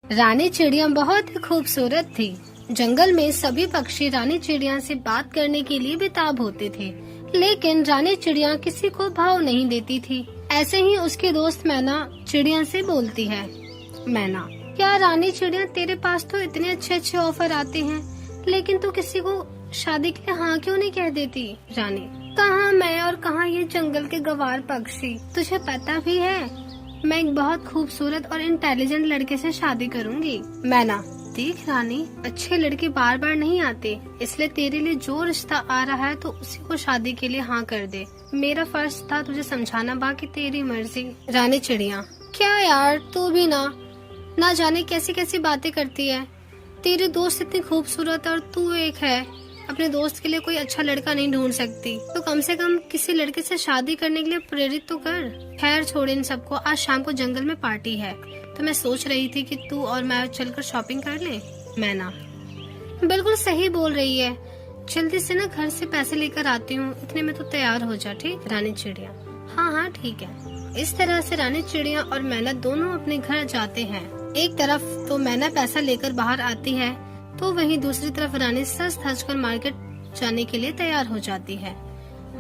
रानी चिड़िया बहुत ही खूबसूरत थी। जंगल में सभी पक्षी रानी चिड़िया से बात करने के लिए बेताब होते थे, लेकिन रानी चिड़िया किसी को भाव नहीं देती थी। ऐसे ही उसकी दोस्त मैना चिड़िया से बोलती है, मैना, क्या रानी चिड़िया, तेरे पास तो इतने अच्छे अच्छे ऑफर आते हैं, लेकिन तू किसी को शादी के लिए हाँ क्यों नहीं कह देती? रानी, कहाँ मैं और कहाँ ये जंगल के गवार पक्षी, तुझे पता भी है मैं एक बहुत खूबसूरत और इंटेलिजेंट लड़के से शादी करूंगी। मैना, देख रानी, अच्छे लड़के बार बार नहीं आते, इसलिए तेरे लिए जो रिश्ता आ रहा है तो उसी को शादी के लिए हाँ कर दे। मेरा फर्ज था तुझे समझाना, बाकी तेरी मर्जी। रानी चिड़िया, क्या यार, तू भी ना जाने कैसी कैसी बातें करती है। तेरी दोस्त इतनी खूबसूरत और तू एक है, अपने दोस्त के लिए कोई अच्छा लड़का नहीं ढूंढ सकती तो कम से कम किसी लड़के से शादी करने के लिए प्रेरित तो कर। खैर छोड़ इन सबको, आज शाम को जंगल में पार्टी है तो मैं सोच रही थी कि तू और मैं चलकर शॉपिंग कर ले। मैना, बिल्कुल सही बोल रही है, जल्दी से ना घर से पैसे लेकर आती हूँ, इतने में तो तैयार हो जा, ठीक? रानी चिड़िया, हाँ ठीक है। इस तरह से रानी चिड़िया और मैना दोनों अपने घर जाते हैं। एक तरफ तो मैना पैसा लेकर बाहर आती है तो वहीं दूसरी तरफ रानी सज धज कर मार्केट जाने के लिए तैयार हो जाती है।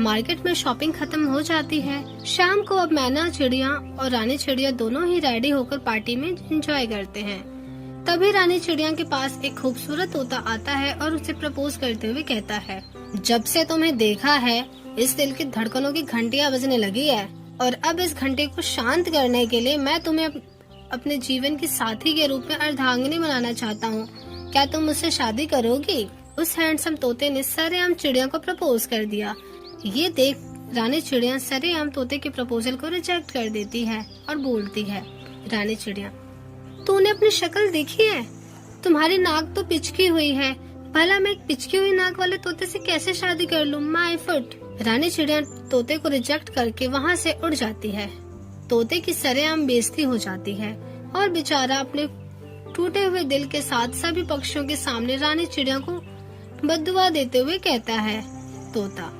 मार्केट में शॉपिंग खत्म हो जाती है। शाम को अब मैना चिड़िया और रानी चिड़िया दोनों ही रेडी होकर पार्टी में एंजॉय करते हैं। तभी रानी चिड़िया के पास एक खूबसूरत तोता आता है और उसे प्रपोज करते हुए कहता है, जब से तुम्हें देखा है इस दिल की धड़कनों की घंटियां बजने लगी है और अब इस घंटे को शांत करने के लिए मैं तुम्हें अपने जीवन की साथी के रूप में अर्धांगिनी बनाना चाहता हूँ। क्या तुम मुझसे शादी करोगी? उस हैंडसम तोते ने सरेआम चिड़िया को प्रपोज कर दिया। ये देख रानी चिड़िया सरेआम तोते के प्रपोजल को रिजेक्ट कर देती है और बोलती है, रानी चिड़िया, तूने अपनी शक्ल देखी है? तुम्हारी नाक तो पिचकी हुई है, भला मैं एक पिचकी हुई नाक वाले तोते से कैसे शादी कर लूं? My foot. रानी चिड़िया तोते को रिजेक्ट करके वहाँ से उड़ जाती है। तोते की सरेआम बेइज्जती हो जाती है और बेचारा अपने टूटे हुए दिल के साथ सभी पक्षियों के सामने रानी चिड़िया को बद्दुआ देते हुए कहता है, तोता,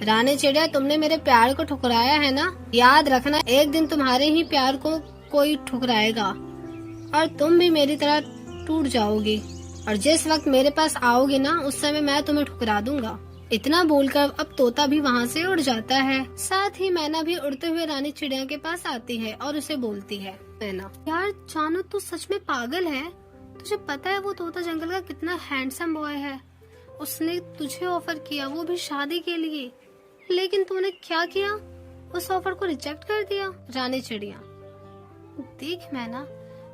रानी चिड़िया, तुमने मेरे प्यार को ठुकराया है ना? याद रखना, एक दिन तुम्हारे ही प्यार को कोई ठुकराएगा और तुम भी मेरी तरह टूट जाओगी और जिस वक्त मेरे पास आओगी ना, उस समय मैं तुम्हें ठुकरा दूंगा। इतना बोलकर अब तोता भी वहाँ से उड़ जाता है। साथ ही मैना भी उड़ते हुए रानी चिड़िया के पास आती है और उसे बोलती है, मैना, यार जानू, तू सच में पागल है? तुझे पता है वो तोता जंगल का कितना हैंडसम बॉय है? उसने तुझे ऑफर किया, वो भी शादी के लिए, लेकिन तूने क्या किया? उस ऑफर को रिजेक्ट कर दिया। रानी चिड़िया, देख मैना,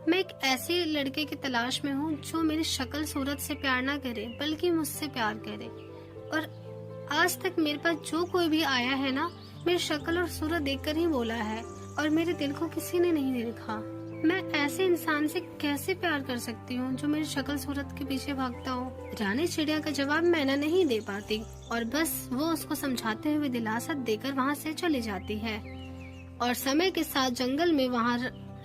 मैं एक ऐसे लड़के की तलाश में हूँ जो मेरी शक्ल सूरत से प्यार ना करे बल्कि मुझसे प्यार करे, और आज तक मेरे पास जो कोई भी आया है ना, मेरी शक्ल और सूरत देखकर ही बोला है और मेरे दिल को किसी ने नहीं देखा। मैं ऐसे इंसान से कैसे प्यार कर सकती हूँ जो मेरी शक्ल सूरत के पीछे भागता हो? रानी चिड़िया का जवाब मैना नहीं दे पाती और बस वो उसको समझाते हुए दिलासा देकर वहाँ से चली जाती है। और समय के साथ जंगल में वहाँ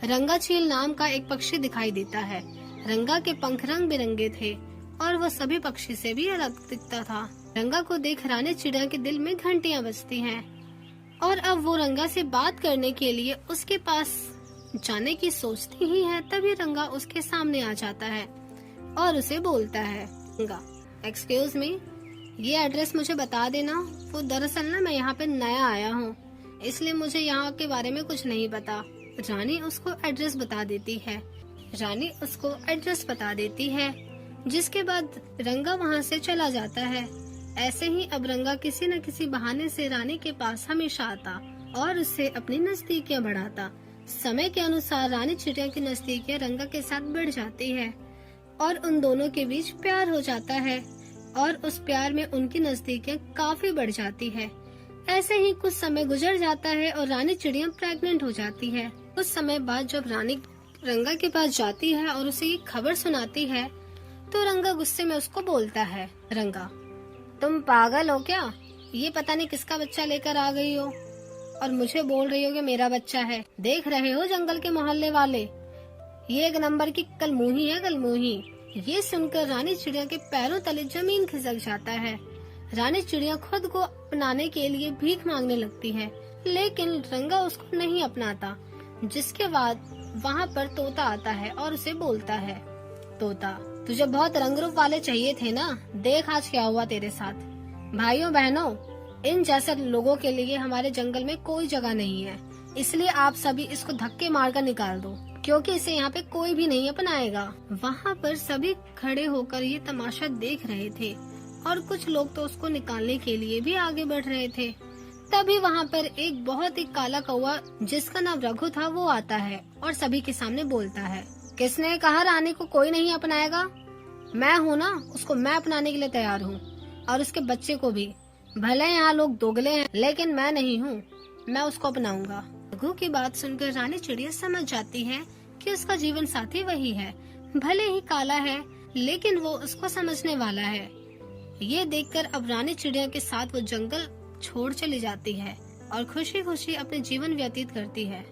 रंगा चील नाम का एक पक्षी दिखाई देता है। रंगा के पंख रंग बिरंगे थे और वो सभी पक्षी से भी अलग दिखता था। रंगा को देख रानी चिड़िया के दिल में घंटियां बजती हैं और अब वो रंगा से बात करने के लिए उसके पास जाने की सोचती ही है। तभी रंगा उसके सामने आ जाता है और उसे बोलता है, रंगा, एक्सक्यूज मी, ये एड्रेस मुझे बता देना। वो दरअसल ना मैं यहाँ पे नया आया हूँ, इसलिए मुझे यहाँ के बारे में कुछ नहीं पता। रानी उसको एड्रेस बता देती है। जिसके बाद रंगा वहाँ से चला जाता है। ऐसे ही अब रंगा किसी न किसी बहाने से रानी के पास हमेशा आता और उससे अपनी नजदीकियाँ बढ़ाता। समय के अनुसार रानी चिड़िया की नजदीकियाँ रंगा के साथ बढ़ जाती है और उन दोनों के बीच प्यार हो जाता है और उस प्यार में उनकी नजदीकियाँ काफी बढ़ जाती है। ऐसे ही कुछ समय गुजर जाता है और रानी चिड़िया प्रेग्नेंट हो जाती है। कुछ समय बाद जब रानी रंगा के पास जाती है और उसे ये खबर सुनाती है तो रंगा गुस्से में उसको बोलता है, रंगा, तुम पागल हो क्या? ये पता नहीं किसका बच्चा लेकर आ गई हो और मुझे बोल रही हो कि मेरा बच्चा है। देख रहे हो जंगल के मोहल्ले वाले, ये एक नंबर की कलमुही है, कलमुही। ये सुनकर रानी चिड़िया के पैरों तले जमीन खिसक जाता है। रानी चिड़िया खुद को अपनाने के लिए भीख मांगने लगती है, लेकिन रंगा उसको नहीं अपनाता। जिसके बाद वहाँ पर तोता आता है और उसे बोलता है, तोता तुझे बहुत रंग रूप वाले चाहिए थे ना, देख आज क्या हुआ तेरे साथ। भाइयों बहनों, इन जैसे लोगों के लिए हमारे जंगल में कोई जगह नहीं है, इसलिए आप सभी इसको धक्के मारकर निकाल दो, क्योंकि इसे यहाँ पे कोई भी नहीं अपनाएगा। वहाँ पर सभी खड़े होकर ये तमाशा देख रहे थे और कुछ लोग तो उसको निकालने के लिए भी आगे बढ़ रहे थे। तभी वहाँ पर एक बहुत ही काला कौवा जिसका नाम रघु था वो आता है और सभी के सामने बोलता है, किसने कहा रानी को कोई नहीं अपनाएगा? मैं हूँ ना, उसको मैं अपनाने के लिए तैयार हूँ, और उसके बच्चे को भी। भले यहाँ लोग दोगले हैं, लेकिन मैं नहीं हूँ, मैं उसको अपनाऊंगा। रघु की बात सुनकर रानी चिड़िया समझ जाती है कि उसका जीवन साथी वही है। भले ही काला है, लेकिन वो उसको समझने वाला है। ये देखकर अब रानी चिड़िया के साथ वो जंगल छोड़ चली जाती है और खुशी खुशी अपने जीवन व्यतीत करती है।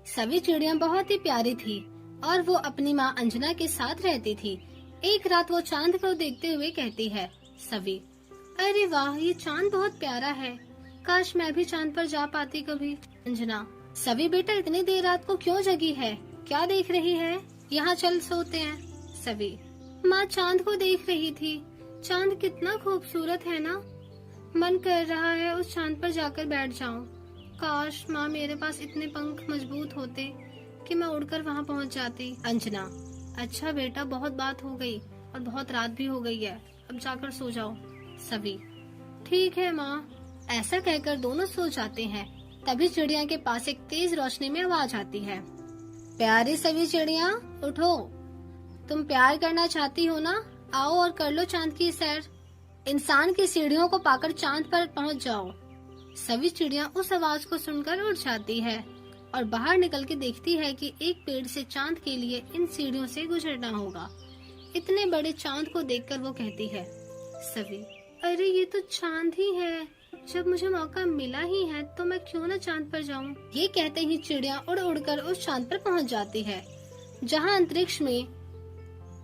सभी चिड़िया बहुत ही प्यारी थी और वो अपनी माँ अंजना के साथ रहती थी। एक रात वो चांद को देखते हुए कहती है, सभी, अरे वाह, ये चांद बहुत प्यारा है, काश मैं भी चांद पर जा पाती कभी। अंजना, सभी बेटा इतनी देर रात को क्यों जगी है, क्या देख रही है? यहाँ चल सोते हैं। सभी, माँ चांद को देख रही थी, चांद कितना खूबसूरत है ना, मन कर रहा है उस चांद पर जाकर बैठ जाऊं। काश माँ मेरे पास इतने पंख मजबूत होते कि मैं उड़कर वहाँ पहुँच जाती। अंजना, अच्छा बेटा, बहुत बात हो गई और बहुत रात भी हो गई है, अब जाकर सो जाओ। सभी, ठीक है माँ। ऐसा कहकर दोनों सो जाते हैं। तभी चिड़िया के पास एक तेज रोशनी में आवाज आती है, प्यारी सभी चिड़िया उठो, तुम प्यार करना चाहती हो ना, आओ और कर लो चांद की सैर। इंसान की सीढ़ियों को पाकर चांद पर पहुंच जाओ। सभी चिड़िया उस आवाज को सुनकर उठ जाती है और बाहर निकल के देखती है कि एक पेड़ से चांद के लिए इन सीढ़ियों से गुजरना होगा। इतने बड़े चांद को देखकर वो कहती है, सभी, अरे ये तो चांद ही है, जब मुझे मौका मिला ही है तो मैं क्यों न चांद पर जाऊं। ये कहते ही चिड़िया उड़ उड़कर उस चांद पर पहुंच जाती है, जहां अंतरिक्ष में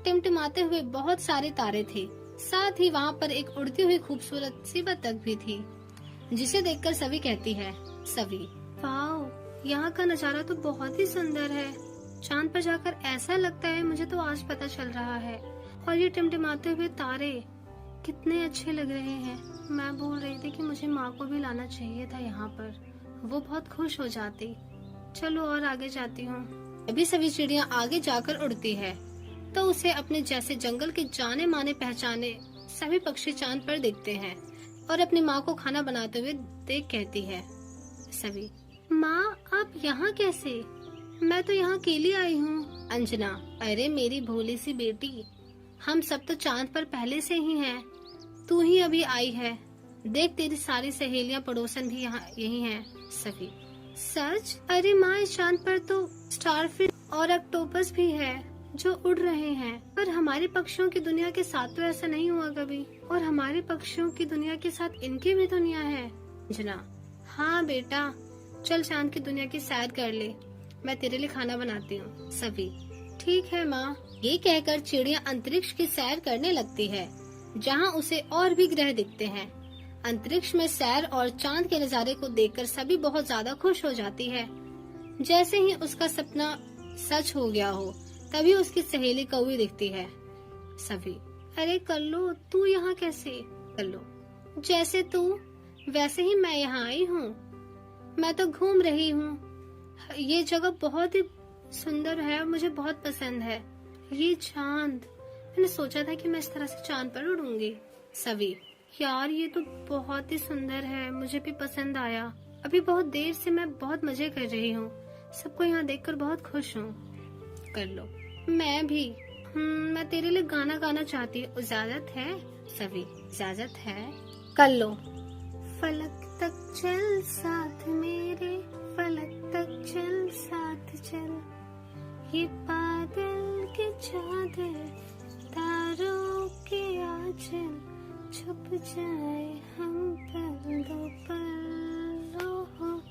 टिमटिमाते हुए बहुत सारे तारे थे। साथ ही वहाँ पर एक उड़ती हुई खूबसूरत सी बतख भी थी, जिसे देखकर सभी कहती है, सभी, वाओ, यहाँ का नजारा तो बहुत ही सुंदर है, चांद पर जाकर ऐसा लगता है मुझे तो आज पता चल रहा है, और ये टिमटिमाते हुए तारे कितने अच्छे लग रहे हैं। मैं बोल रही थी कि मुझे माँ को भी लाना चाहिए था यहाँ पर, वो बहुत खुश हो जाती। चलो और आगे जाती हूँ। अभी सभी चिड़िया आगे जाकर उड़ती है तो उसे अपने जैसे जंगल के जाने माने पहचाने सभी पक्षी चांद पर दिखते हैं और अपनी माँ को खाना बनाते हुए देख कहती है, सभी, माँ आप यहाँ कैसे? मैं तो यहाँ अकेली आई हूँ। अंजना, अरे मेरी भोली सी बेटी, हम सब तो चांद पर पहले से ही हैं, तू ही अभी आई है, देख तेरी सारी सहेलियाँ पड़ोसन भी यहाँ यही हैं। सभी, सच? अरे माँ, इस चांद पर तो स्टारफिश और ऑक्टोपस भी है जो उड़ रहे हैं, पर हमारे पक्षियों की दुनिया के साथ तो ऐसा नहीं हुआ कभी, और हमारे पक्षियों की दुनिया के साथ इनकी भी दुनिया है। अंजना, हाँ बेटा, चल चांद की दुनिया की सैर कर ले, मैं तेरे लिए खाना बनाती हूँ। सभी, ठीक है माँ। ये कहकर चिड़िया अंतरिक्ष की सैर करने लगती है, जहाँ उसे और भी ग्रह दिखते हैं। अंतरिक्ष में सैर और चांद के नज़ारे को देखकर सभी बहुत ज्यादा खुश हो जाती है। जैसे ही उसका सपना सच हो गया हो, तभी उसकी सहेली कौवी दिखती है। सभी, अरे कल्लू, तू यहाँ कैसे? कल्लू, जैसे तू वैसे ही मैं यहाँ आई हूँ, मैं तो घूम रही हूँ, ये जगह बहुत ही सुंदर है और मुझे बहुत पसंद है। ये चांद, मैंने सोचा था कि मैं इस तरह से चांद पर उड़ूंगी। सभी, यार ये तो बहुत ही सुंदर है, मुझे भी पसंद आया। अभी बहुत देर से मैं बहुत मजे कर रही हूँ, सबको यहाँ देखकर बहुत खुश हूँ। कर लो, मैं भी। मैं तेरे लिए गाना गाना चाहती हूँ, इजाजत है? सभी, इजाजत है। कर लो। फलक तक चल साथ मेरे, फलक तक चल साथ चल, ये बादल के चादर, तारों के आंचल, छुप जाए हम पल दो पल। ओहो।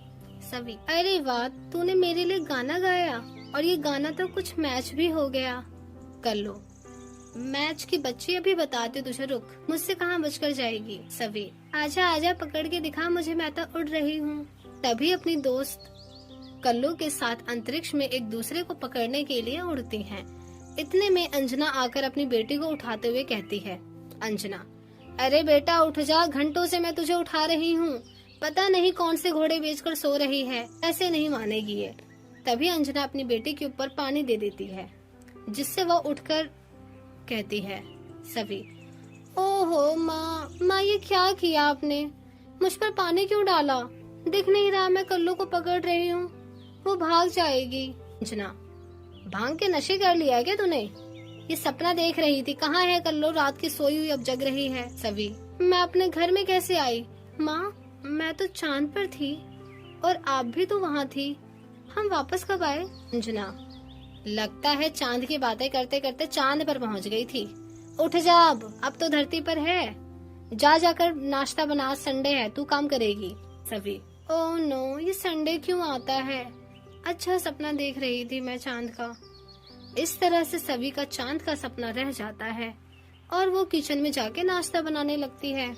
सभी, अरे वाह, तूने मेरे लिए गाना गाया, और ये गाना तो कुछ मैच भी हो गया। कर लो। मैच की बच्ची अभी बताती हूँ तुझे, रुक, मुझसे कहाँ बचकर जाएगी। सभी, आजा आजा, पकड़ के दिखा मुझे, मैं तो उड़ रही हूँ। तभी अपनी दोस्त कल्लू के साथ अंतरिक्ष में एक दूसरे को पकड़ने के लिए उड़ती हैं। इतने में अंजना आकर अपनी बेटी को उठाते हुए कहती है, अंजना, अरे बेटा उठ जा, घंटों से मैं तुझे उठा रही हूँ, पता नहीं कौन से घोड़े बेचकर सो रही है, ऐसे नहीं मानेगी ये। तभी अंजना अपनी बेटी के ऊपर पानी दे देती है, जिससे वह उठकर कहती है, सभी, ओहो माँ ये क्या किया आपने, मुझ पर पानी क्यों डाला, दिख नहीं रहा मैं कल्लू को पकड़ रही हूँ, वो भाग जाएगी। अंजना, भांग के नशे कर लिया है क्या तूने, ये सपना देख रही थी, कहाँ है कल्लू, रात की सोई हुई अब जग रही है। सभी, मैं अपने घर में कैसे आई माँ, मैं तो चांद पर थी और आप भी तो वहाँ थी, हम वापस कब आए। अंजना, लगता है चांद की बातें करते करते चांद पर पहुँच गई थी, उठ जा अब तो धरती पर है, जा जाकर नाश्ता बना, संडे है, तू काम करेगी। सभी, ओह नो, ये संडे क्यों आता है, अच्छा सपना देख रही थी मैं चांद का। इस तरह से सभी का चांद का सपना रह जाता है और वो किचन में जाके नाश्ता बनाने लगती है।